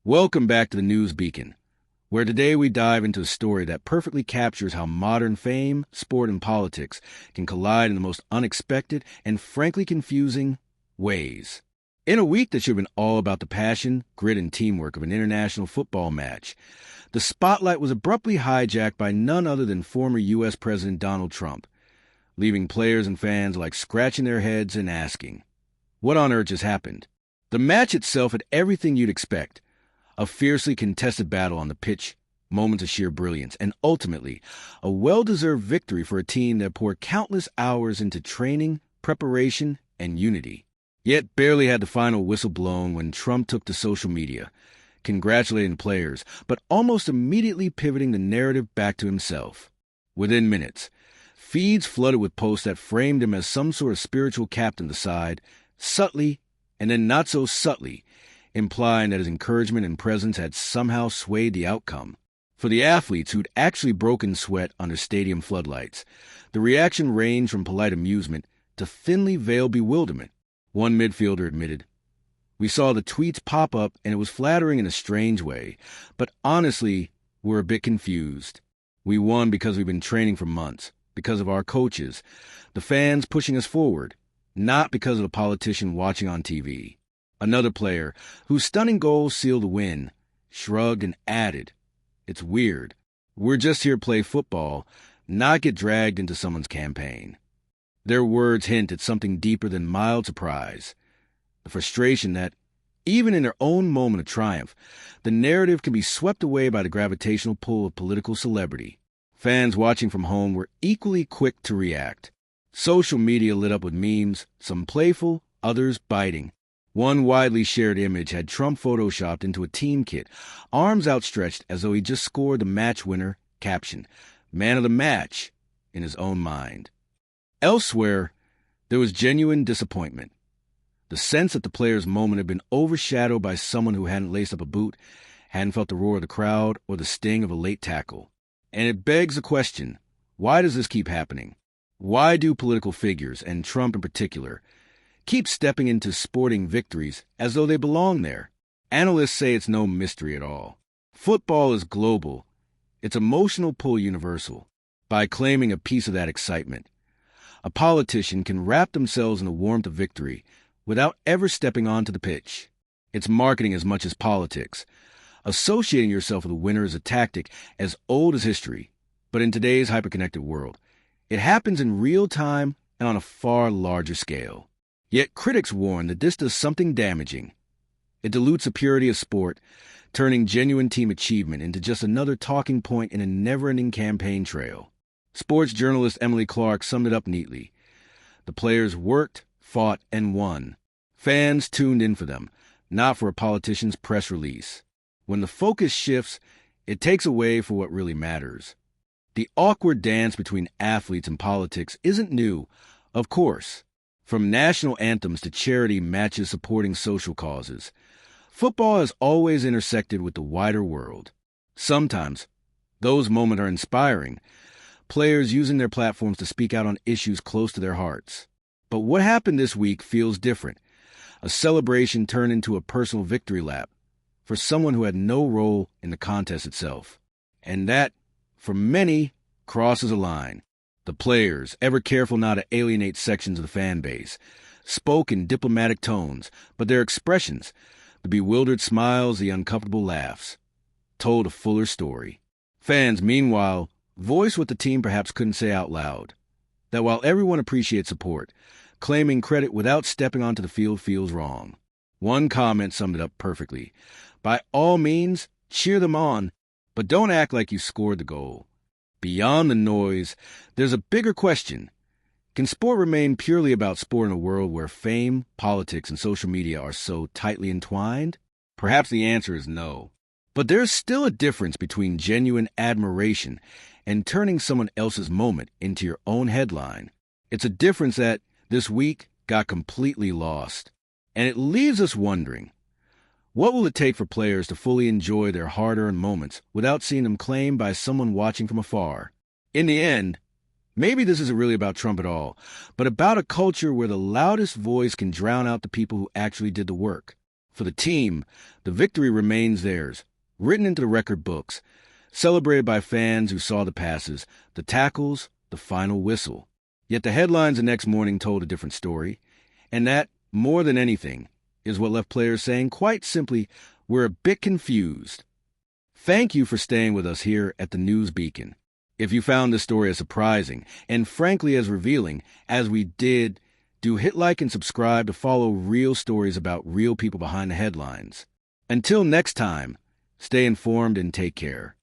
Welcome back to the News Beacon, where today we dive into a story that perfectly captures how modern fame, sport, and politics can collide in the most unexpected and frankly confusing ways. In a week that should have been all about the passion, grit, and teamwork of an international football match, the spotlight was abruptly hijacked by none other than former U.S. President Donald Trump, leaving players and fans alike scratching their heads and asking, what on earth just happened? The match itself had everything you'd expect. A fiercely contested battle on the pitch, moments of sheer brilliance, and ultimately, a well-deserved victory for a team that poured countless hours into training, preparation, and unity. Yet barely had the final whistle blown when Trump took to social media, congratulating players, but almost immediately pivoting the narrative back to himself. Within minutes, feeds flooded with posts that framed him as some sort of spiritual captain of the side, subtly, and then not so subtly, implying that his encouragement and presence had somehow swayed the outcome. For the athletes who'd actually broken sweat under stadium floodlights, the reaction ranged from polite amusement to thinly veiled bewilderment. One midfielder admitted, "We saw the tweets pop up and it was flattering in a strange way, but honestly, we're a bit confused. We won because we've been training for months, because of our coaches, the fans pushing us forward, not because of a politician watching on TV." Another player, whose stunning goal sealed the win, shrugged and added, "It's weird. We're just here to play football, not get dragged into someone's campaign." Their words hint at something deeper than mild surprise, the frustration that, even in their own moment of triumph, the narrative can be swept away by the gravitational pull of political celebrity. Fans watching from home were equally quick to react. Social media lit up with memes, some playful, others biting. One widely shared image had Trump photoshopped into a team kit, arms outstretched as though he just scored the match winner, caption, "Man of the match," in his own mind. Elsewhere, there was genuine disappointment. The sense that the player's moment had been overshadowed by someone who hadn't laced up a boot, hadn't felt the roar of the crowd or the sting of a late tackle. And it begs the question, why does this keep happening? Why do political figures, and Trump in particular, keep stepping into sporting victories as though they belong there? Analysts say it's no mystery at all. Football is global, its emotional pull universal. By claiming a piece of that excitement, a politician can wrap themselves in the warmth of victory without ever stepping onto the pitch. It's marketing as much as politics. Associating yourself with a winner is a tactic as old as history. But in today's hyperconnected world, it happens in real time and on a far larger scale. Yet critics warn that this does something damaging. It dilutes the purity of sport, turning genuine team achievement into just another talking point in a never-ending campaign trail. Sports journalist Emily Clark summed it up neatly. The players worked, fought, and won. Fans tuned in for them, not for a politician's press release. When the focus shifts, it takes away from what really matters. The awkward dance between athletes and politics isn't new, of course. From national anthems to charity matches supporting social causes, football has always intersected with the wider world. Sometimes, those moments are inspiring, players using their platforms to speak out on issues close to their hearts. But what happened this week feels different. A celebration turned into a personal victory lap for someone who had no role in the contest itself. And that, for many, crosses a line. The players, ever careful not to alienate sections of the fan base, spoke in diplomatic tones, but their expressions, the bewildered smiles, the uncomfortable laughs, told a fuller story. Fans, meanwhile, voiced what the team perhaps couldn't say out loud, that while everyone appreciates support, claiming credit without stepping onto the field feels wrong. One comment summed it up perfectly. By all means, cheer them on, but don't act like you scored the goal. Beyond the noise, there's a bigger question. Can sport remain purely about sport in a world where fame, politics, and social media are so tightly entwined? Perhaps the answer is no. But there's still a difference between genuine admiration and turning someone else's moment into your own headline. It's a difference that, this week, got completely lost. And it leaves us wondering, what will it take for players to fully enjoy their hard-earned moments without seeing them claimed by someone watching from afar? In the end, maybe this isn't really about Trump at all, but about a culture where the loudest voice can drown out the people who actually did the work. For the team, the victory remains theirs, written into the record books, celebrated by fans who saw the passes, the tackles, the final whistle. Yet the headlines the next morning told a different story, and that, more than anything, is what left players saying quite simply, we're a bit confused. Thank you for staying with us here at the News Beacon. If you found this story as surprising and frankly as revealing as we did, do hit like and subscribe to follow real stories about real people behind the headlines. Until next time, stay informed and take care.